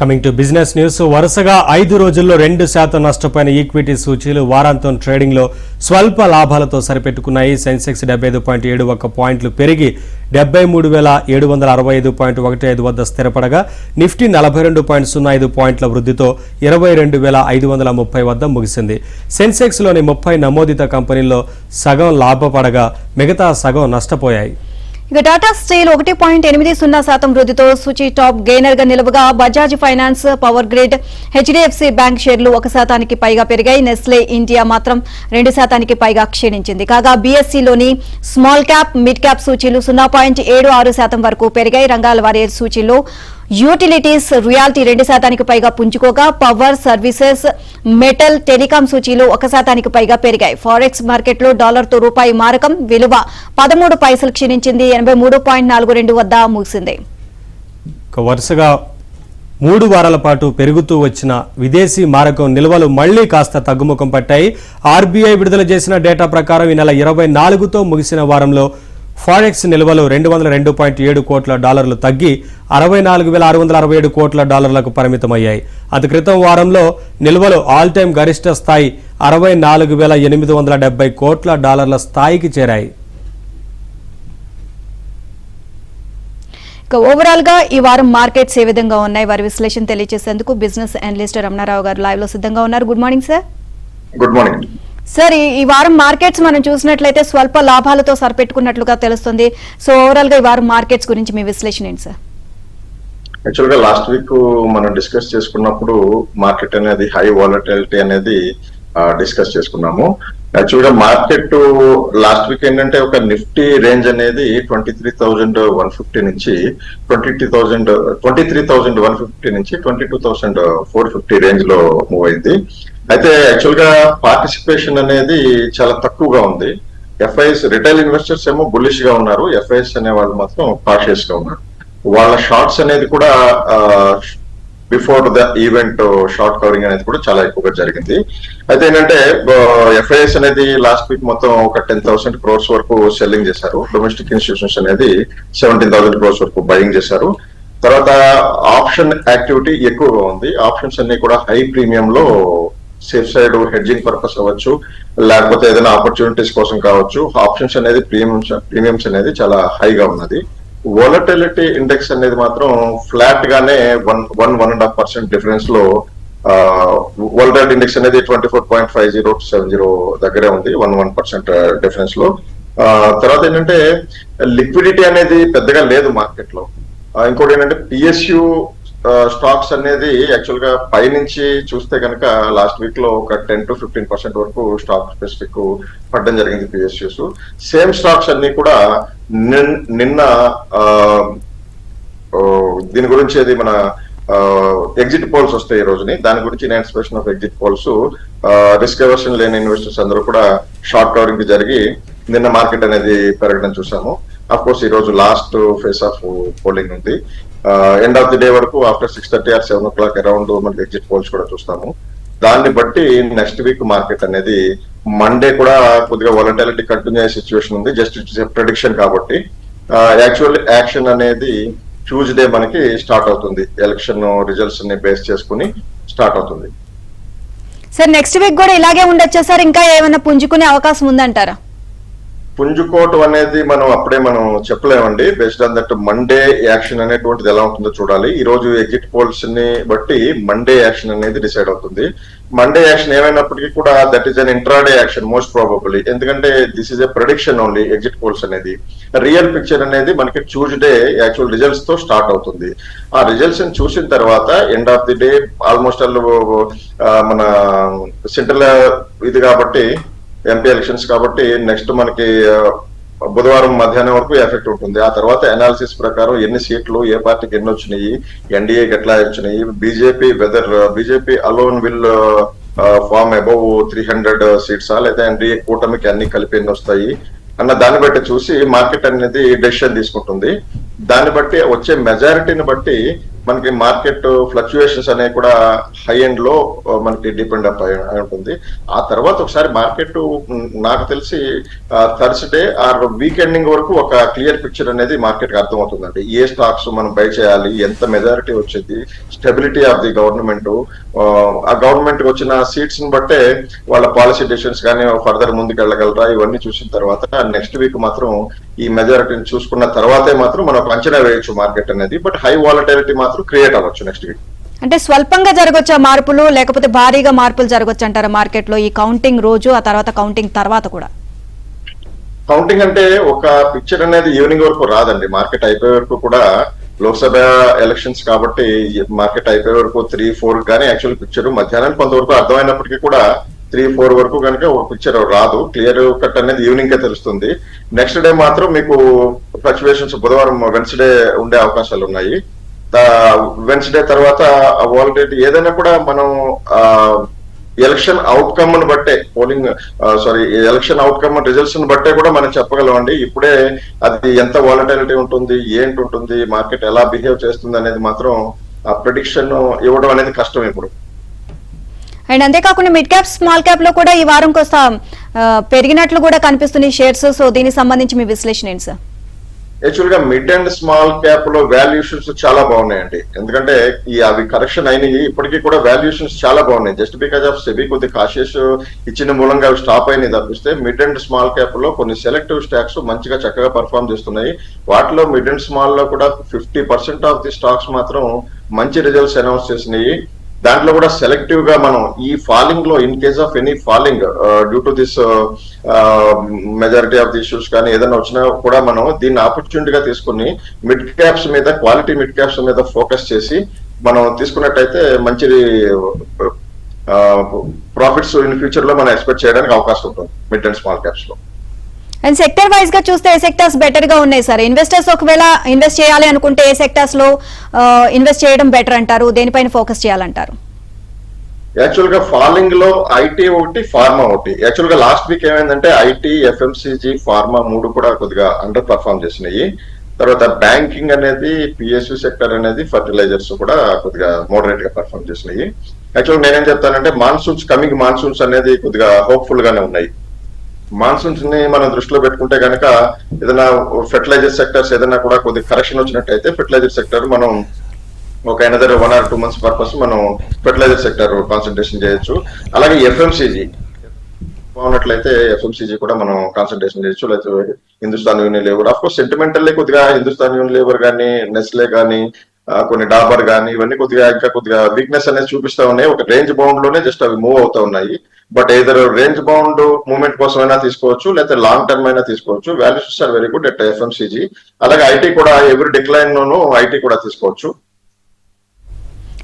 Coming to business news. వరుసగా 5 రోజుల్లో 2% నష్టపోయిన ఈక్విటీ సూచీలు వారాంతం ట్రేడింగ్ లో స్వల్ప లాభాలతో సరిపెట్టుకున్నాయి. సెన్సెక్స్ 75.71 పాయింట్లు పెరిగి 73,765.15 వద్ద స్థిరపడగా నిఫ్టీ 42.05 పాయింట్ల వృద్ధితో 22,530 వద్ద ముగిసింది. సెన్సెక్స్ లోని 30 నమోదిత కంపెనీల్లో సగం లాభపడగా మిగతా సగం నష్టపోయాయి. ఇక టాటా స్టీల్ 1.80% వృద్ధితో సూచీ టాప్ గెయినర్ గా నిలవగా Bajaj Finance, Power Grid, HDFC Bank షేర్లు 1% పైగా పెరిగాయి. నెస్లే ఇండియా మాత్రం 2% పైగా క్షీణించింది. కాగా బీఎస్సీలోని స్మాల్ క్యాప్, మిడ్ క్యాప్ సూచీలు 0.76% వరకు పెరిగాయి. రంగాల వారి సూచీల్లో యూటిలిటీస్, రియాలిటీ 2% పైగా పుంజుకోగా పవర్, సర్వీసెస్, మెటల్, టెలికాం సూచీలు 1% పైగా పెరిగాయి. ఫారెక్స్ మార్కెట్లో డాలర్తో రూపాయి మారకం విలువ 13 పైసలు క్షీణించింది. 83.42 వద్ద ముగిసింది. వరుసగా 3 వారాల పాటు పెరుగుతూ వచ్చిన విదేశీ మారకం నిల్వలు మళ్లీ కాస్త తగ్గుముఖం పట్టాయి. ఆర్బీఐ విడుదల చేసిన డేటా ప్రకారం ఈ నెల 24తో ముగిసిన వారంలో ఫారెక్స్ నిల్వలు $202.7 కోట్ల తగ్గి 64,667 కోట్ల డాలర్లకు పరిమితమయ్యాయి. అతి క్రితం వారంలో నిల్వలు ఆల్ టైమ్ గరిష్ట స్థాయి 64,870 కోట్ల డాలర్ల స్థాయికి చేరాయి. ఓవరాల్ గా ఈ వారం మార్కెట్స్ ఏ విధంగా ఉన్నాయి, వారి విశ్లేషణ తెలియజేసేందుకు బిజినెస్ అనలిస్ట్ రమణారావు గారు లైవ్ లో సిద్ధంగా ఉన్నారు. Good morning sir. Good morning sir. ఈ వారం మార్కెట్స్ మనం చూసినట్లయితే స్వల్ప లాభాలతో సరిపెట్టుకున్నట్లుగా తెలుస్తుంది. సో ఓవరాల్ గా ఈ వారం మార్కెట్స్ గురించి మీ విశ్లేషణ ఏంటి సార్? యాక్చువల్ గా లాస్ట్ వీక్ మనం డిస్కస్ చేసుకున్నప్పుడు మార్కెట్ అనేది హై వాలటిలిటీ అనేది డిస్కస్ చేసుకున్నాము. యాక్చువల్ గా మార్కెట్ లాస్ట్ వీక్ ఏంటంటే ఒక నిఫ్టీ రేంజ్ అనేది 23,150 నుంచి 23,150 నుంచి 22,450 రేంజ్ లో మూవ్ అయింది. అయితే యాక్చువల్ గా పార్టిసిపేషన్ అనేది చాలా తక్కువగా ఉంది. ఎఫ్ఐఎస్ రిటైల్ ఇన్వెస్టర్స్ ఏమో బుల్లిష్ గా ఉన్నారు, ఎఫ్ఐఎస్ అనే వాళ్ళు మాత్రం కాషియస్ గా ఉన్నారు. వాళ్ళ షార్ట్స్ అనేది కూడా before the event short covering అనేది కూడా చాలా ఎక్కువగా జరిగింది. అయితే ఏంటంటే ఎఫ్ఐఎస్ అనేది లాస్ట్ వీక్ మొత్తం ఒక 10,000 crores వరకు సెల్లింగ్ చేశారు. డొమెస్టిక్ ఇన్స్టిట్యూషన్స్ అనేది 17,000 crores వరకు బయింగ్ చేశారు. తర్వాత ఆప్షన్ యాక్టివిటీ ఎక్కువగా ఉంది. ఆప్షన్స్ అన్ని కూడా హై ప్రీమియం లో సేఫ్ సైడ్ హెడ్జింగ్ పర్పస్ అవ్వచ్చు, లేకపోతే ఏదైనా ఆపర్చునిటీస్ కోసం కావచ్చు. ఆప్షన్స్ అనేది ప్రీమియమ్స్ అనేది చాలా హైగా ఉన్నది. వోలటిలిటీ ఇండెక్స్ అనేది మాత్రం ఫ్లాట్ గానే 1.5% డిఫరెన్స్ లో వోలటిలిటీ ఇండెక్స్ అనేది 24.50-70 దగ్గరే ఉంది, 1% డిఫరెన్స్ లో. తర్వాత ఏంటంటే లిక్విడిటీ అనేది పెద్దగా లేదు మార్కెట్ లో. ఇంకోటి ఏంటంటే పిఎస్యు స్టాక్స్ అనేది యాక్చువల్ గా పైనుంచి చూస్తే కనుక లాస్ట్ వీక్ లో ఒక 10 to 15% వరకు స్టాక్ స్పెసిఫిక్ పడడం జరిగింది పిఎస్యూస్. సేమ్ స్టాక్స్ అన్ని కూడా నిన్న దీని గురించి అది మన ఎగ్జిట్ పోల్స్ వస్తాయి ఈ రోజుని. దాని గురించి in anticipation of exit polls risk aversion లేని ఇన్వెస్టర్స్ అందరూ కూడా షార్ట్ కవరింగ్ జరిగి నిన్న మార్కెట్ అనేది పెరగడం చూసాము. అఫ్ కోర్స్ ఈ రోజు లాస్ట్ ఫేస్ ఆఫ్ పోలింగ్ ఉంది. ఎండ్ ఆఫ్ ది డే వరకు ఆఫ్టర్ 6:30 or 7 o'clock అరౌండ్ మనకి ఎగ్జిట్ పోల్స్ కూడా చూస్తాము. దాన్ని బట్టి నెక్స్ట్ వీక్ మార్కెట్ అనేది మండే కూడా కొద్దిగా వాలటిలిటీ కంటిన్యూ అయ్యే సిచ్యువేషన్ ఉంది. జస్ట్ ఇట్స్ ప్రెడిక్షన్ కాబట్టి యాక్చువల్ యాక్షన్ అనేది ట్యూస్డే మనకి స్టార్ట్ అవుతుంది. ఎలక్షన్ రిజల్ట్స్ ని బేస్ చేసుకుని స్టార్ట్ అవుతుంది. సార్ నెక్స్ట్ వీక్ కూడా ఇలాగే ఉండొచ్చా సార్? ఇంకా ఏమైనా పుంజుకునే అవకాశం ఉందంటారా? పుంజుకోవటం అనేది అప్పుడే మనం చెప్పలేమండి. Based on that Monday action అనేటువంటిది ఎలా ఉంటుందో చూడాలి. ఈ రోజు ఎగ్జిట్ పోల్స్ ని బట్టి మండే యాక్షన్ అనేది డిసైడ్ అవుతుంది. మండే యాక్షన్ ఏమైనప్పటికీ కూడా that is an intraday action most probably. ఎందుకంటే this is a prediction only. Exit polls అనేది రియల్ పిక్చర్ అనేది మనకి ట్యూస్డే యాక్చువల్ రిజల్ట్స్ తో స్టార్ట్ అవుతుంది. ఆ రిజల్ట్స్ ని చూసిన తర్వాత end of the day almost మన సెంట్రల్ ఇది కాబట్టి ఎంపీ ఎలక్షన్స్ కాబట్టి నెక్స్ట్ మనకి బుధవారం మధ్యాహ్నం వరకు ఎఫెక్ట్ ఉంటుంది. ఆ తర్వాత అనాలిసిస్ ప్రకారం ఎన్ని సీట్లు ఏ పార్టీకి ఎన్ని వచ్చినాయి, ఎన్డీఏకి ఎట్లా వచ్చినాయి, BJP alone will form above 300 seats లేదా ఎన్డీఏ కూటమికి అన్ని కలిపి ఎన్ని వస్తాయి అన్న దాన్ని బట్టి చూసి మార్కెట్ అనేది డెసిషన్ తీసుకుంటుంది. దాన్ని బట్టి వచ్చే మెజారిటీని బట్టి మనకి మార్కెట్ ఫ్లక్చుయేషన్స్ అనేవి కూడా హై ఎండ్ లో మనకి డిపెండ్ అయి ఉంటుంది. ఆ తర్వాత ఒకసారి మార్కెట్ నాకు తెలిసి థర్స్డే ఆర్ వీక్ ఎండింగ్ వరకు ఒక క్లియర్ పిక్చర్ అనేది మార్కెట్ కి అర్థమవుతుందండి. ఏ స్టాక్స్ మనం బై చేయాలి, ఎంత మెజారిటీ వచ్చింది, స్టెబిలిటీ ఆఫ్ ది గవర్నమెంట్, ఆ గవర్నమెంట్ వచ్చిన సీట్స్ ని బట్టే వాళ్ళ పాలసీ డెసిషన్స్ కానీ ఫర్దర్ ముందుకు వెళ్ళగలరా ఇవన్నీ చూసిన తర్వాత నెక్స్ట్ వీక్ మాత్రం ఈ మెజారిటీని చూసుకున్న తర్వాతే మాత్రం మనం ఒక అంచనా వేయొచ్చు మార్కెట్ అనేది. బట్ హై వాలటిలిటీ మాత్రం క్రియేట్ అవ్వచ్చు నెక్స్ట్ వీక్. అంటే స్వల్పంగా జరగొచ్చా మార్పులు, లేకపోతే భారీగా మార్పులు జరగొచ్చు అంటారా మార్కెట్ లో ఈ కౌంటింగ్ రోజు, ఆ తర్వాత కౌంటింగ్ తర్వాత కూడా? కౌంటింగ్ అంటే ఒక పిక్చర్ అనేది ఈవినింగ్ వరకు రాదండి. మార్కెట్ అయిపోయే వరకు కూడా లోక్సభ ఎలక్షన్స్ కాబట్టి మార్కెట్ అయిపోయే వరకు 3-4 కానీ యాక్చువల్ పిక్చర్ మధ్యాహ్నం కొంతవరకు అర్థమైనప్పటికీ కూడా 3-4 వరకు కనుక ఒక పిక్చర్ రాదు. క్లియర్ కట్ అనేది ఈవినింగ్ కే తెలుస్తుంది. నెక్స్ట్ డే మాత్రం మీకు ఫ్లక్చువేషన్స్ బుధవారం వెన్స్డే ఉండే అవకాశాలు ఉన్నాయి. వెన్స్డే తర్వాత ఆల్రెడీ ఏదైనా కూడా మనం ఎలక్షన్ అవుట్కమ్ ని బట్టే ఎలక్షన్ అవుట్కమ్ రిజల్ట్స్ ని బట్టే కూడా మనం చెప్పగలం అండి. ఇప్పుడే అది ఎంత వాలటిలిటీ ఉంటుంది, ఏంటి ఉంటుంది, మార్కెట్ ఎలా బిహేవ్ చేస్తుంది అనేది మాత్రం ఆ ప్రిడిక్షన్ ఇవ్వడం అనేది కష్టం ఇప్పుడు. అండ్ అంతేకాకుండా మిడ్ క్యాప్ స్మాల్ క్యాప్ లో కూడా ఈ వారం కొంత పెరిగినట్లు కూడా కనిపిస్తున్నాయి షేర్స్. సో దీనికి సంబంధించి మీ విశ్లేషణ ఏంటి సార్? యాక్చువల్ గా మిడ్ అండ్ స్మాల్ క్యాప్ లో వాల్యుయేషన్స్ చాలా బాగున్నాయండి. ఎందుకంటే అవి కరెక్షన్ అయినాయి, ఇప్పటికీ కూడా వాల్యుయేషన్స్ చాలా బాగున్నాయి. జస్ట్ బికాజ్ ఆఫ్ సెబీ కొద్ది కాషియస్ ఇచ్చిన మూలంగా అవి స్టాప్ అయినాయి తప్పిస్తే మిడ్ అండ్ స్మాల్ క్యాప్ లో కొన్ని సెలెక్టివ్ స్టాక్స్ మంచిగా చక్కగా పర్ఫామ్ చేస్తున్నాయి. వాటిలో మిడ్ అండ్ స్మాల్ లో కూడా 50% ఆఫ్ ది స్టాక్స్ మాత్రం మంచి రిజల్ట్స్ అనౌన్స్ చేసినాయి. దాంట్లో కూడా సెలెక్టివ్ గా మనం ఈ ఫాలింగ్ లో in case of any falling due to this majority of the issues కానీ ఏదైనా వచ్చినా కూడా మనం దీన్ని ఆపర్చునిటీగా తీసుకుని మిడ్ క్యాప్స్ మీద, క్వాలిటీ మిడ్ క్యాప్స్ మీద ఫోకస్ చేసి మనం తీసుకున్నట్టయితే మంచి ప్రాఫిట్స్ ఇన్ ఫ్యూచర్ లో మనం ఎక్స్పెక్ట్ చేయడానికి అవకాశం ఉంటుంది మిడ్ అండ్ స్మాల్ క్యాప్స్ లో. అండ్ సెక్టర్ వైజ్ గా చూస్తే ఏ సెక్టర్స్ బెటర్ గా ఉన్నాయి సార్? ఇన్వెస్టర్స్ ఒకవేళ ఇన్వెస్ట్ చేయాలి అనుకుంటే ఏ సెక్టర్స్ లో ఇన్వెస్ట్ చేయడం బెటర్ అంటారు, దేనిపైన ఫోకస్ చేయాలంటారు? యాక్చువల్ గా ఫాలింగ్ లో ఐటీ ఒకటి, ఫార్మా ఒకటి. యాక్చువల్ గా లాస్ట్ వీక్ ఏమైందంటే ఐటీ, ఎఫ్ఎంసీజీ, ఫార్మా 3 కూడా కొద్దిగా అండర్ పర్ఫార్మ్ చేసినాయి. తర్వాత బ్యాంకింగ్ అనేది, పిఎస్యు సెక్టర్ అనేది, ఫర్టిలైజర్స్ కూడా కొద్దిగా మోడరేట్ గా పర్ఫార్మ్ చేసినాయి. యాక్చువల్ నేనేం చెప్తానంటే కమింగ్ మాన్సూన్స్ అనేది కొద్దిగా హోప్ఫుల్ గానే ఉన్నాయి. మాన్సూన్స్ ని మనం దృష్టిలో పెట్టుకుంటే కనుక ఏదైనా ఫెర్టిలైజర్ సెక్టర్స్ ఏదైనా కూడా కొద్ది కరెక్షన్ వచ్చినట్టయితే ఫెర్టిలైజర్ సెక్టర్ మనం ఒక అనదర్ 1 or 2 months పర్పస్ మనం ఫెర్టిలైజర్ సెక్టర్ కాన్సన్ట్రేషన్ చేయొచ్చు. అలాగే ఎఫ్ఎంసీజీ బాగున్నట్లయితే ఎఫ్ఎంసీజీ కూడా మనం కాన్సన్ట్రేషన్ చేయొచ్చు. లేకపోతే హిందుస్థాన్ యూనిలీవర్, ఆఫ్ కోర్స్ సెంటిమెంటల్లీ కొద్దిగా హిందుస్థాన్ యూనిలీవర్ కానీ, నెస్లే కానీ, కొన్ని డాబర్ కానీ ఇవన్నీ ఇంకా కొద్దిగా వీక్నెస్ అనేది చూపిస్తా ఉన్నాయి. ఒక రేంజ్ బౌండ్ లోనే జస్ట్ అవి మూవ్ అవుతా ఉన్నాయి. But either range bound movement కోసం అయినా తీసుకోవచ్చు, లేకపోతే లాంగ్ టర్మ్ అయినా తీసుకోవచ్చు. Values are very good at FMCG. అలాగే ఐటీ కూడా ఎవరి డిక్లైన్ లోనూ ఐటీ కూడా తీసుకోవచ్చు.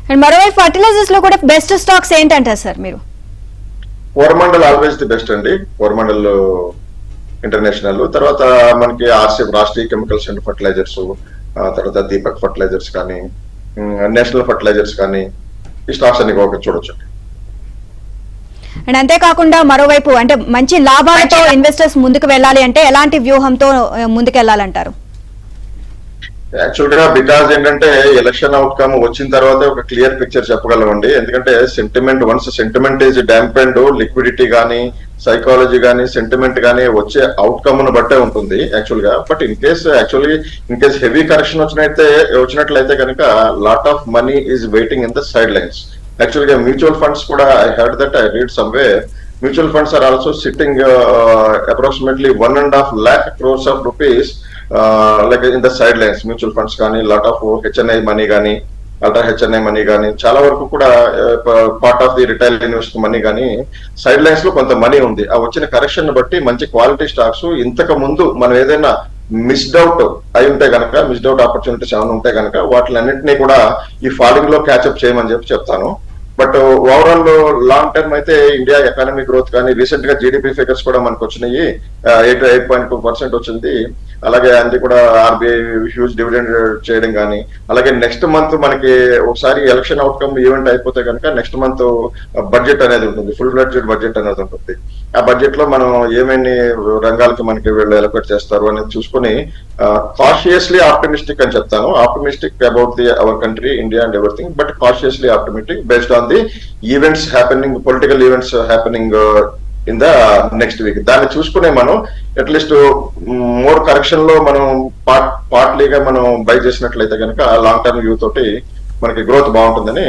అండ్ మరోవైపు ఫర్టిలైజర్స్ లో కూడా బెస్ట్ స్టాక్స్ ఏంటంటారు సార్ మీరు? కోరమండల్ ఆల్వేస్ ది బెస్ట్ అండి. కోరమండల్ ఇంటర్నేషనల్, తర్వాత మనకి RCF Rashtriya chemicals and fertilisers, తర్వాత దీపక్ ఫర్టిలైజర్స్ కానీ, నేషనల్ ఫర్టిలైజర్స్ కానీ, ఈ స్టాక్స్ అన్ని ఒక చూడొచ్చు. అండ్ అంతేకాకుండా మరోవైపు అంటే మంచి లాభాలతో ఇన్వెస్టర్స్ ముందుకు వెళ్ళాలి అంటే ఎలాంటి వ్యూహంతో ముందుకు వెళ్ళాలంటారు? యాక్చువల్ గా బికాజ్ ఏంటంటే ఎలక్షన్ అవుట్కమ్ వచ్చిన తర్వాత ఒక క్లియర్ పిక్చర్ చెప్పగలమండి. ఎందుకంటే once sentiment is dampened, liquidity కానీ, సైకాలజీ కానీ, సెంటిమెంట్ కానీ వచ్చే అవుట్కమ్ ను బట్టే ఉంటుంది యాక్చువల్ గా. But in case heavy correction వచ్చినట్లయితే కనుక lot of money is waiting in the sidelines. యాక్చువల్ గా మ్యూచువల్ ఫండ్స్ కూడా I read somewhere mutual funds are also sitting approximately 1.5 lakh crores of rupees like in the side lines. Mutual funds కానీ, lot of HNI money కానీ, ultra HNI money కానీ, చాలా వరకు కూడా part of the retail invest money కానీ side lines లో కొంత money ఉంది. ఆ వచ్చిన కరెక్షన్ బట్టి మంచి క్వాలిటీ స్టాక్స్ ఇంతకు ముందు మనం ఏదైనా మిస్డ్ అవుట్ అయి ఉంటే కనుక, మిస్డ్ అవుట్ ఆపర్చునిటీస్ ఏమైనా ఉంటే కనుక వాటిలన్నింటినీ కూడా ఈ ఫాలింగ్ లో క్యాచ్అప్ చేయమని చెప్తాను. బట్ ఓవరాల్ లాంగ్ టర్మ్ అయితే ఇండియా ఎకానమీ గ్రోత్ కానీ, రీసెంట్ గా జీడిపి ఫిగర్స్ కూడా మనకు వచ్చినాయి. 8.2% వచ్చింది. అలాగే అది కూడా ఆర్బీఐ హ్యూజ్ డివిడెండ్ చేయడం కానీ, అలాగే నెక్స్ట్ మంత్ మనకి ఒకసారి ఎలక్షన్ అవుట్కమ్ ఈవెంట్ అయిపోతే కనుక నెక్స్ట్ మంత్ బడ్జెట్ అనేది ఉంటుంది, ఫుల్ ఫ్లెడ్జెడ్ బడ్జెట్ అనేది ఉంటుంది. ఆ బడ్జెట్ లో మనం ఏమేమి రంగాలకి మనకి వీళ్ళు ఎలకేట్ చేస్తారు అనేది చూసుకుని కాషియస్లీ ఆప్టిమిస్టిక్ అని చెప్తాను. Optimistic about the our country India and everything, but cautiously optimistic based on the events happening, political events happening in the next week. దాన్ని చూసుకునే మనం అట్లీస్ట్ మోర్ కరెక్షన్ లో మనం పార్ట్లీగా మనం బై చేసినట్లయితే కనుక లాంగ్ టర్మ్ వ్యూ తోటి మనకి గ్రోత్ బాగుంటుందని